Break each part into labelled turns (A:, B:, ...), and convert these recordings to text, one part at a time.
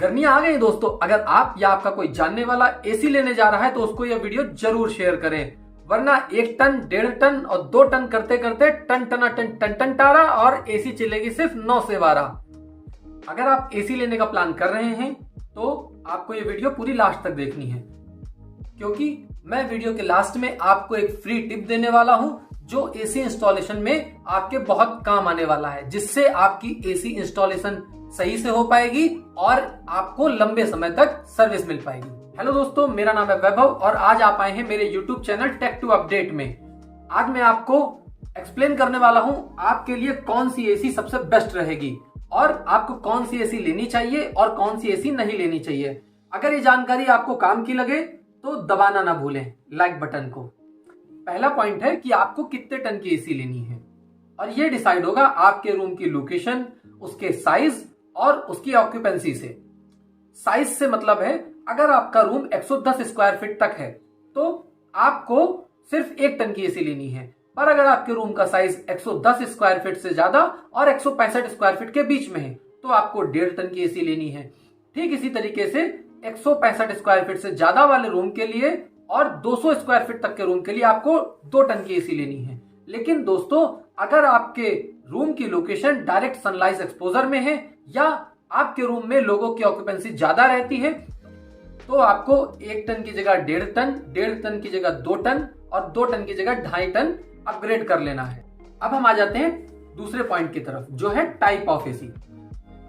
A: गर्मियां आ गई दोस्तों। अगर आप या आपका कोई जानने वाला एसी लेने जा रहा है तो उसको यह वीडियो जरूर शेयर करें, वरना 1 टन, 1.5 टन और 2 टन करते करते टन टना टन टन टन टारा और एसी चलेगी सिर्फ 9 से 12। अगर आप एसी लेने का प्लान कर रहे हैं तो आपको ये वीडियो पूरी लास्ट तक देखनी है, क्योंकि मैं वीडियो के लास्ट में आपको एक फ्री टिप देने वाला हूं जो एसी इंस्टॉलेशन में आपके बहुत काम आने वाला है, जिससे आपकी एसी इंस्टॉलेशन सही से हो पाएगी और आपको लंबे समय तक सर्विस मिल पाएगी। हेलो दोस्तों, मेरा नाम है वैभव और आज आप आए हैं मेरे YouTube channel tech to update में। आज मैं आपको एक्सप्लेन करने वाला हूं आपके लिए कौन सी एसी सबसे बेस्ट रहेगी और आपको कौन सी एसी लेनी चाहिए और कौन सी एसी नहीं लेनी चाहिए। अगर ये जानकारी आपको काम की लगे तो दबाना ना भूलें लाइक बटन को। पहला पॉइंट है कि आपको कितने टन की एसी लेनी है और ये डिसाइड होगा आपके रूम की लोकेशन, उसके साइज और उसकी ऑक्यूपेंसी से। साइज से मतलब है अगर आपका रूम 110 स्क्वायर फीट तक है तो आपको सिर्फ 1 टन की एसी लेनी है, पर अगर आपके रूम का साइज 110 स्क्वायर फीट से ज्यादा और 165 स्क्वायर फीट के बीच में है तो आपको 1.5 टन की एसी लेनी है। ठीक इसी तरीके से 165 स्क्वायर फीट से ज्यादा वाले रूम के लिए और 200 स्क्वायर फीट तक के रूम के लिए आपको 2 टन की एसी लेनी है। लेकिन दोस्तों, अगर आपके रूम की लोकेशन डायरेक्ट सनलाइट एक्सपोजर में है या आपके रूम में लोगों की ऑक्यूपेंसी ज्यादा रहती है तो आपको 1 टन की जगह 1.5 टन, 1.5 टन की जगह 2 टन और 2 टन की जगह 2.5 टन अपग्रेड कर लेना है। अब हम आ जाते हैं दूसरे पॉइंट की तरफ, जो है टाइप ऑफ एसी।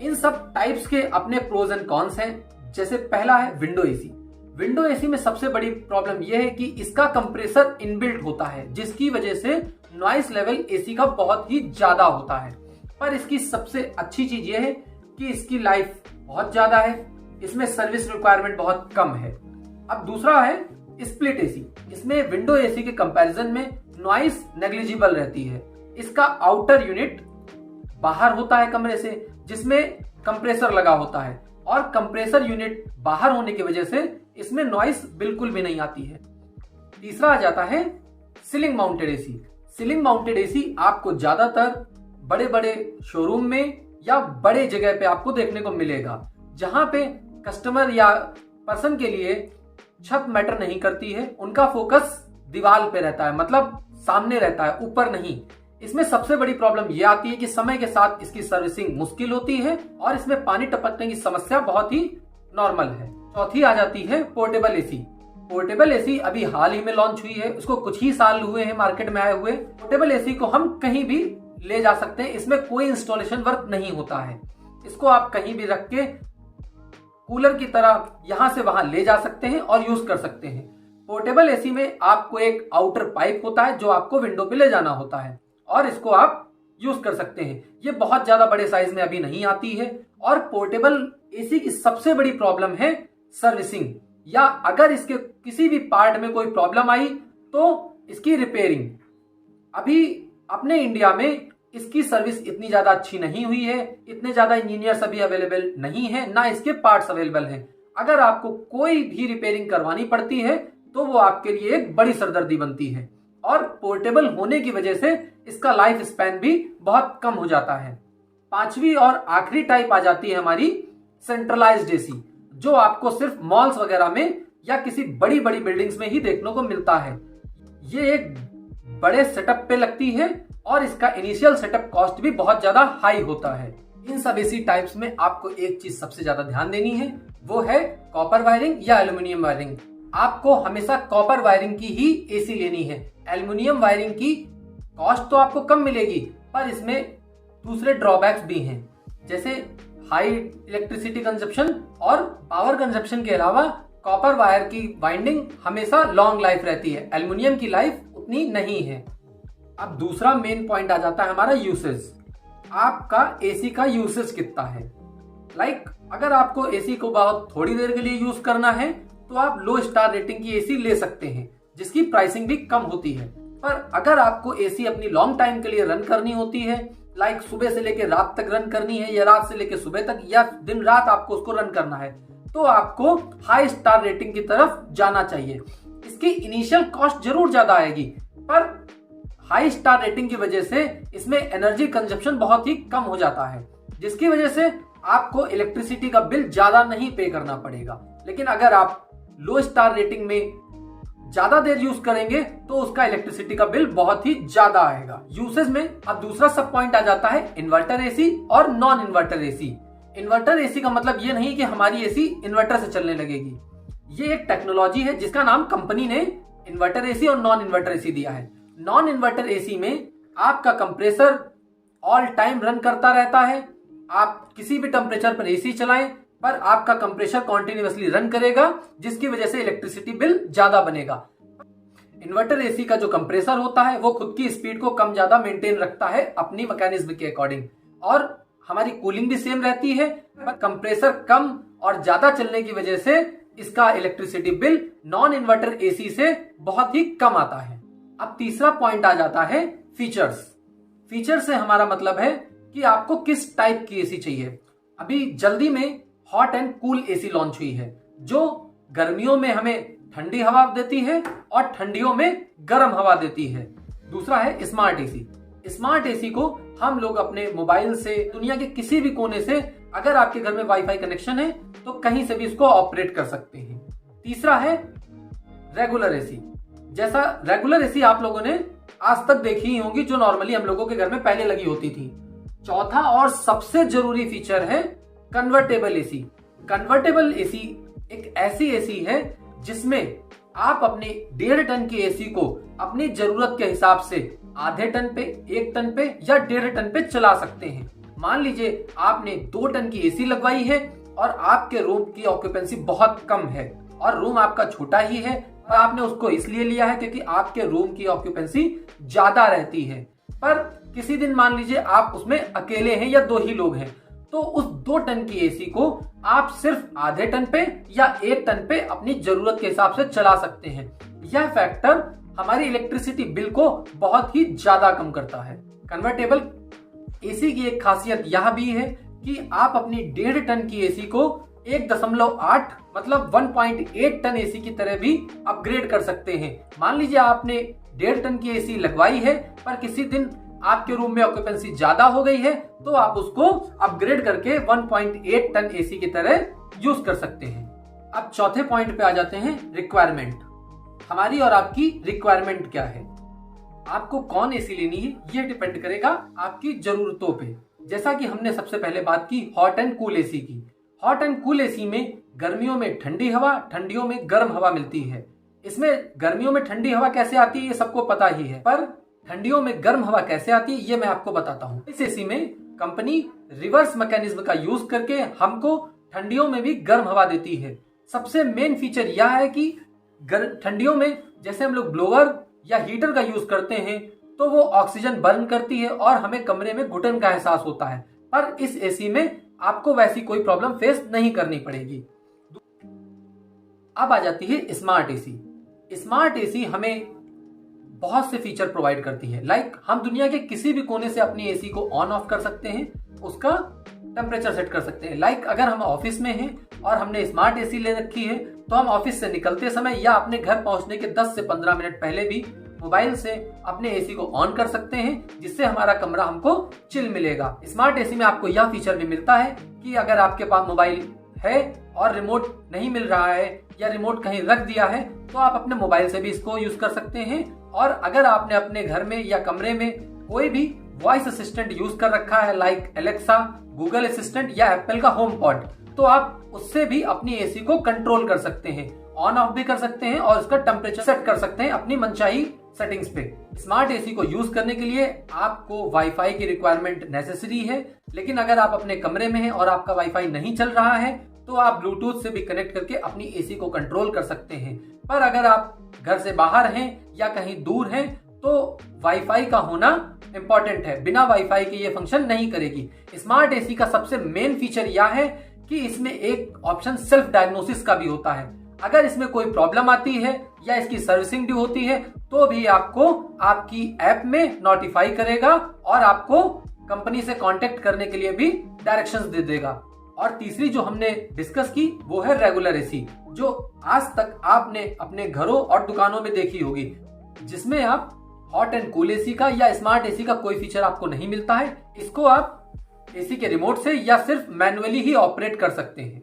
A: इन सब टाइप्स के अपने प्रोज एंड कॉन्स हैं। जैसे पहला है विंडो एसी। विंडो एसी में सबसे बड़ी प्रॉब्लम यह है कि इसका कंप्रेसर इनबिल्ट होता है, जिसकी वजह से नॉइस लेवल एसी का बहुत ही ज्यादा होता है। पर इसकी सबसे अच्छी चीज यह है कि इसकी लाइफ बहुत ज्यादा है, इसमें सर्विस रिक्वायरमेंट बहुत कम है। अब दूसरा है स्प्लिट एसी। इसमें विंडो एसी के कंपैरिजन में नॉइस नेग्लिजिबल रहती है। इसका आउटर यूनिट बाहर होता है कमरे से, जिसमें कंप्रेसर लगा होता है और कंप्रेसर यूनिट बाहर होने की वजह से इसमें नॉइस बिल्कुल भी नहीं आती है। तीसरा आ जाता है ceiling mounted AC. Ceiling mounted AC आपको ज्यादातर बड़े बड़े शोरूम में या बड़े जगह पे आपको देखने को मिलेगा, जहां पे कस्टमर या पर्सन के लिए छत मैटर नहीं करती है। उनका फोकस दीवार पे रहता है, मतलब सामने रहता है, ऊपर नहीं। इसमें सबसे बड़ी प्रॉब्लम यह आती है कि समय के साथ इसकी सर्विसिंग मुश्किल होती है और इसमें पानी टपकने की समस्या बहुत ही नॉर्मल है। चौथी आ जाती है पोर्टेबल एसी। पोर्टेबल एसी अभी हाल ही में लॉन्च हुई है, उसको कुछ ही साल हुए हैं मार्केट में आए हुए। पोर्टेबल एसी को हम कहीं भी ले जा सकते हैं, इसमें कोई इंस्टॉलेशन वर्क नहीं होता है। इसको आप कहीं भी रख के कूलर की तरह यहां से वहां ले जा सकते हैं और यूज कर सकते हैं। पोर्टेबल एसी में आपको एक आउटर पाइप होता है जो आपको विंडो पे ले जाना होता है और इसको आप यूज कर सकते हैं। ये बहुत ज्यादा बड़े साइज में अभी नहीं आती है। और पोर्टेबल एसी की सबसे बड़ी प्रॉब्लम है सर्विसिंग, या अगर इसके किसी भी पार्ट में कोई प्रॉब्लम आई तो इसकी रिपेयरिंग। अभी अपने इंडिया में इसकी सर्विस इतनी ज्यादा अच्छी नहीं हुई है, इतने ज्यादा इंजीनियर्स अभी अवेलेबल नहीं है, ना इसके पार्ट्स अवेलेबल हैं। अगर आपको कोई भी रिपेयरिंग करवानी पड़ती है तो वो आपके लिए एक बड़ी सरदर्दी बनती है और पोर्टेबल होने की वजह से इसका लाइफ स्पैन भी बहुत कम हो जाता है। पांचवी और आखिरी टाइप आ जाती है हमारी सेंट्रलाइज्ड एसी, जो आपको सिर्फ मॉल्स वगैरह में या किसी बड़ी बड़ी बिल्डिंग्स में ही देखने को मिलता है। ये एक बड़े सेटअप पे लगती है और इसका इनिशियल सेटअप कॉस्ट भी बहुत ज्यादा हाई होता है। इन सब एसी टाइप्स में आपको एक चीज सबसे ज्यादा ध्यान देनी है, वो है कॉपर वायरिंग या एल्यूमिनियम वायरिंग। आपको हमेशा कॉपर वायरिंग की ही एसी लेनी है। एल्यूमिनियम वायरिंग की कॉस्ट तो आपको कम मिलेगी, पर इसमें दूसरे ड्रॉबैक्स भी हैं, जैसे हाई इलेक्ट्रिसिटी कंजप्शन और पावर कंजप्शन के अलावा कॉपर वायर की वाइंडिंग हमेशा लॉन्ग लाइफ रहती है, एल्यूमिनियम की लाइफ उतनी नहीं है। अब दूसरा मेन पॉइंट आ जाता है हमारा यूसेज। आपका एसी का यूसेज कितना है। अगर आपको एसी को बहुत थोड़ी देर के लिए यूज करना है तो आप लो स्टार रेटिंग की एसी ले सकते हैं, जिसकी प्राइसिंग भी कम होती है। पर अगर आपको एसी अपनी लॉन्ग टाइम के लिए रन करनी होती है, सुबह से लेकर रात तक रन करनी है या रात से लेकर सुबह तक या दिन रात आपको उसको रन करना है, तो आपको हाई स्टार रेटिंग की तरफ जाना चाहिए। इसकी इनिशियल कॉस्ट जरूर ज्यादा आएगी, पर हाई स्टार रेटिंग की वजह से इसमें एनर्जी कंजप्शन बहुत ही कम हो जाता है, जिसकी वजह से आपको इलेक्ट्रिसिटी का बिल ज्यादा नहीं पे करना पड़ेगा। लेकिन अगर आप लो स्टार रेटिंग में ज्यादा देर यूज करेंगे तो उसका इलेक्ट्रिसिटी का बिल बहुत ही ज्यादा आएगा। यूसेज में अब दूसरा सब पॉइंट आ जाता है इन्वर्टर एसी और non inverter AC. Inverter AC का मतलब ये नहीं कि हमारी एसी इन्वर्टर से चलने लगेगी। ये एक टेक्नोलॉजी है जिसका नाम कंपनी ने इन्वर्टर एसी और नॉन इन्वर्टर एसी दिया है। नॉन इन्वर्टर एसी में आपका कंप्रेसर ऑल टाइम रन करता रहता है। आप किसी भी टेम्परेचर पर एसी चलाएं पर आपका कंप्रेसर कॉन्टिन्यूअसली रन करेगा, जिसकी वजह से इलेक्ट्रिसिटी बिल ज्यादा बनेगा। इन्वर्टर एसी का जो कंप्रेसर होता है वो खुद की स्पीड को कम ज्यादा मेंटेन रखता है अपनी मैकेनिज्म के अकॉर्डिंग, और हमारी कूलिंग भी सेम रहती है, पर कंप्रेसर कम और ज्यादा चलने की वजह से इसका electricity bill non inverter AC से बहुत ही कम आता है। अब तीसरा पॉइंट आ जाता है फीचर्स। फीचर से हमारा मतलब है कि आपको किस टाइप की एसी चाहिए। अभी जल्दी में hot and cool AC launch हुई है जो गर्मियों में हमें ठंडी हवा देती है और ठंडियों में गर्म हवा देती है। दूसरा है स्मार्ट एसी। स्मार्ट एसी को हम लोग अपने मोबाइल से दुनिया के किसी भी कोने से, अगर आपके घर में वाईफाई कनेक्शन है तो कहीं से भी इसको ऑपरेट कर सकते हैं। तीसरा है रेगुलर एसी। जैसा रेगुलर एसी आप लोगों ने आज तक देखी ही होगी, जो नॉर्मली हम लोगों के घर में पहले लगी होती थी। चौथा और सबसे जरूरी फीचर है कन्वर्टेबल एसी। कन्वर्टेबल एसी एक ऐसी एसी है जिसमें आप अपने 1.5 टन की एसी को अपनी जरूरत के हिसाब से आधे टन पे, 1 टन पे या 1.5 टन पे चला सकते हैं। मान लीजिए आपने 2 टन की एसी लगवाई है और आपके रूम की ऑक्यूपेंसी बहुत कम है और रूम आपका छोटा ही है, और आपने उसको इसलिए लिया है क्योंकि आपके रूम की ऑक्यूपेंसी ज्यादा रहती है। पर किसी दिन मान लीजिए आप उसमें अकेले हैं या 2 ही लोग हैं, तो उस 2 टन की एसी को आप सिर्फ आधे टन पे या 1 टन पे अपनी जरूरत के हिसाब से चला सकते हैं। यह फैक्टर हमारी इलेक्ट्रिसिटी बिल को बहुत ही ज्यादा कम करता है। कन्वर्टेबल एसी की एक खासियत यह भी है कि आप अपनी 1.5 टन की एसी को 1.8 मतलब 1.8 टन एसी की तरह भी अपग्रेड कर सकते हैं। मान लीजिए आपने 1.5 टन की एसी लगवाई है पर किसी दिन आपके रूम में ऑक्यूपेंसी ज्यादा हो गई है तो आप उसको अपग्रेड करके 1.8 टन एसी की तरह यूज कर सकते हैं। अब चौथे पॉइंट पे आ जाते हैं रिक्वायरमेंट। हमारी और आपकी रिक्वायरमेंट क्या है, आपको कौन एसी लेनी है ये डिपेंड करेगा आपकी जरूरतों पे। जैसा कि हमने सबसे पहले बात की हॉट एंड कूल एसी की। हॉट एंड कूल एसी में गर्मियों में ठंडी हवा, ठंडियों में गर्म हवा मिलती है। इसमें गर्मियों में ठंडी हवा कैसे आती है ये सबको पता ही है, पर ठंडियों में गर्म हवा कैसे आती है ये मैं आपको बताता हूँ। इस एसी में कंपनी रिवर्स मैकेनिज्म का यूज करके हमको ठंडियों में भी गर्म हवा देती है। सबसे मेन फीचर यह है कि ठंडियों में जैसे हम लोग ब्लोअर या हीटर का यूज करते हैं तो वो ऑक्सीजन बर्न करती है और हमें कमरे में घुटन का एहसास होता है, पर इस एसी में आपको वैसी कोई प्रॉब्लम फेस नहीं करनी पड़ेगी। अब आ जाती है स्मार्ट एसी। स्मार्ट एसी हमें बहुत से फीचर प्रोवाइड करती है। लाइक हम दुनिया के किसी भी कोने से अपनी एसी को ऑन ऑफ कर सकते हैं, उसका टेम्परेचर सेट कर सकते हैं। लाइक अगर हम ऑफिस में हैं और हमने स्मार्ट एसी ले रखी है तो हम ऑफिस से निकलते समय या अपने घर पहुंचने के 10 से 15 मिनट पहले भी मोबाइल से अपने एसी को ऑन कर सकते हैं, जिससे हमारा कमरा हमको चिल मिलेगा। स्मार्ट एसी में आपको यह फीचर भी मिलता है कि अगर आपके पास मोबाइल है और रिमोट नहीं मिल रहा है या रिमोट कहीं रख दिया है तो आप अपने मोबाइल से भी इसको यूज कर सकते हैं। और अगर आपने अपने घर में या कमरे में कोई भी वॉइस असिस्टेंट यूज कर रखा है लाइक एलेक्सा, गूगल असिस्टेंट या एप्पल का होम पॉड, तो आप उससे भी अपनी एसी को कंट्रोल कर सकते हैं, ऑन ऑफ भी कर सकते हैं और उसका टेम्परेचर सेट कर सकते हैं अपनी मनचाही सेटिंग्स पे। स्मार्ट एसी को यूज करने के लिए आपको वाईफाई की रिक्वायरमेंट नेसेसरी है, लेकिन अगर आप अपने कमरे में हैं और आपका वाईफाई नहीं चल रहा है तो आप ब्लूटूथ से भी कनेक्ट करके अपनी एसी को कंट्रोल कर सकते हैं। पर अगर आप घर से बाहर हैं या कहीं दूर हैं तो वाईफाई का होना इंपॉर्टेंट है, बिना वाईफाई के ये फंक्शन नहीं करेगी। स्मार्ट एसी का सबसे मेन फीचर यह है कि इसमें एक ऑप्शन सेल्फ डायग्नोसिस का भी होता है। अगर इसमें कोई प्रॉब्लम आती है या इसकी सर्विसिंग ड्यू होती है तो भी आपको आपकी ऐप में नोटिफाई करेगा और आपको कंपनी से कांटेक्ट करने के लिए भी डायरेक्शंस दे देगा। और तीसरी जो हमने डिस्कस की वो है रेगुलर एसी, जो आज तक आपने अपने घरों और दुकानों में देखी होगी, जिसमें आप हॉट एंड कूल एसी का या स्मार्ट एसी का कोई फीचर आपको नहीं मिलता है। इसको आप एसी के रिमोट से या सिर्फ मैनुअली ही ऑपरेट कर सकते हैं।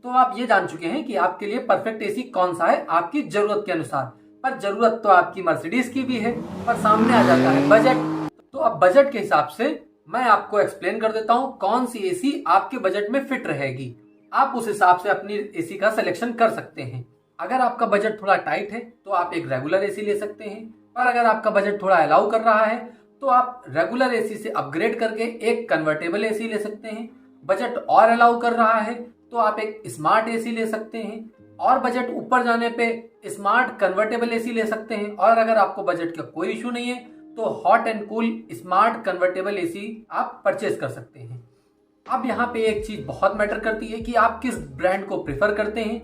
A: तो आप ये जान चुके हैं कि आपके लिए परफेक्ट एसी कौन सा है आपकी जरूरत के अनुसार। पर जरूरत तो आपकी मर्सिडीज की भी है, पर सामने आ जाता है बजट। तो अब बजट के हिसाब से मैं आपको एक्सप्लेन कर देता हूँ कौन सी एसी आपके बजट में फिट रहेगी। आप उस हिसाब से अपनी एसी का सिलेक्शन कर सकते हैं। अगर आपका बजट थोड़ा टाइट है तो आप एक रेगुलर एसी ले सकते हैं, पर अगर आपका बजट थोड़ा अलाउ कर रहा है तो आप रेगुलर एसी से अपग्रेड करके एक कन्वर्टेबल एसी ले सकते हैं। बजट और अलाउ कर रहा है तो आप एक स्मार्ट एसी ले सकते हैं, और बजट ऊपर जाने पे स्मार्ट कन्वर्टेबल एसी ले सकते हैं। और अगर आपको बजट का कोई इशू नहीं है तो hot and cool smart convertible AC आप परचेज कर सकते हैं। अब यहाँ पे एक चीज बहुत मैटर करती है कि आप किस ब्रांड को प्रेफर करते हैं।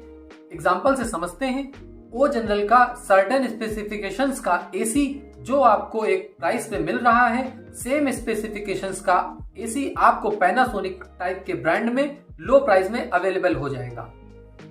A: एग्जाम्पल से समझते हैं। ओ जनरल का सर्टेन स्पेसिफिकेशंस का एसी जो आपको एक प्राइस पे मिल रहा है, सेम स्पेसिफिकेशंस का एसी आपको पैनासोनिक टाइप के ब्रांड में लो प्राइस में अवेलेबल हो जाएगा।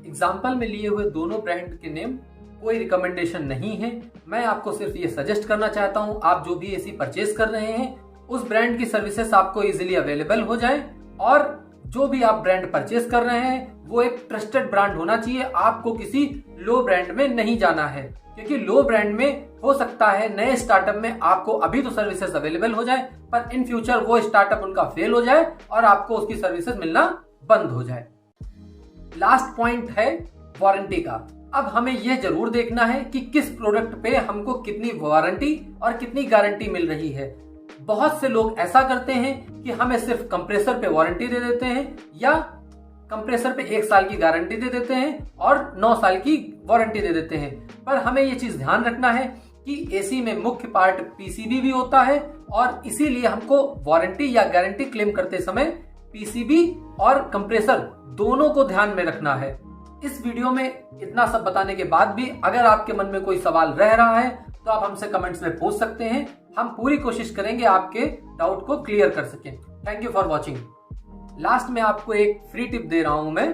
A: एग्जाम्पल में लिए हुए दोनों ब्रांड के नेम कोई रिकमेंडेशन नहीं है, मैं आपको सिर्फ ये सजेस्ट करना चाहता हूँ आप जो भी एसी परचेज कर रहे हैं उस ब्रांड की सर्विसेज आपको इजीली अवेलेबल हो जाए, और जो भी आप ब्रांड परचेज कर रहे हैं वो एक ट्रस्टेड ब्रांड होना चाहिए। आपको किसी लो ब्रांड में नहीं जाना है, क्योंकि लो ब्रांड में हो सकता है नए स्टार्टअप में आपको अभी तो सर्विसेज अवेलेबल हो जाए, पर इन फ्यूचर वो स्टार्टअप उनका फेल हो जाए और आपको उसकी सर्विसेज मिलना बंद हो जाए। लास्ट पॉइंट है वारंटी का। अब हमें यह जरूर देखना है कि किस प्रोडक्ट पे हमको कितनी वारंटी और कितनी गारंटी मिल रही है। बहुत से लोग ऐसा करते हैं कि हमें सिर्फ कंप्रेसर पे वारंटी दे देते हैं, या कंप्रेसर पे 1 साल की गारंटी दे देते हैं और 9 साल की वारंटी दे देते हैं। पर हमें ये चीज ध्यान रखना है कि एसी में मुख्य पार्ट पीसीबी भी होता है, और इसीलिए हमको वारंटी या गारंटी क्लेम करते समय पीसीबी और कंप्रेसर दोनों को ध्यान में रखना है। इस वीडियो में इतना सब बताने के बाद भी अगर आपके मन में कोई सवाल रह रहा है तो आप हमसे कमेंट्स में पूछ सकते हैं। हम पूरी कोशिश करेंगे आपके डाउट को क्लियर कर सकें। Thank you for watching. Last में आपको एक फ्री टिप दे रहा हूं मैं।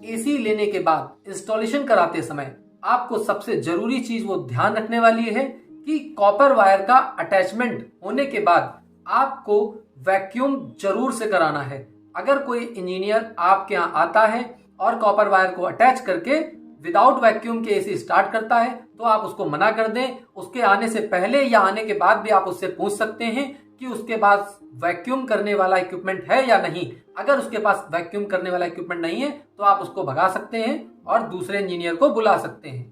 A: एसी लेने के बाद इंस्टॉलेशन कराते समय आपको सबसे जरूरी चीज वो ध्यान रखने वाली है कि कॉपर वायर का अटैचमेंट होने के बाद आपको वैक्यूम जरूर से कराना है। अगर कोई इंजीनियर आपके यहाँ आता है और कॉपर वायर को अटैच करके विदाउट वैक्यूम के एसी स्टार्ट करता है तो आप उसको मना कर दें। उसके आने से पहले या आने के बाद भी आप उससे पूछ सकते हैं कि उसके पास वैक्यूम करने वाला इक्विपमेंट है या नहीं। अगर उसके पास वैक्यूम करने वाला इक्विपमेंट नहीं है तो आप उसको भगा सकते हैं और दूसरे इंजीनियर को बुला सकते हैं।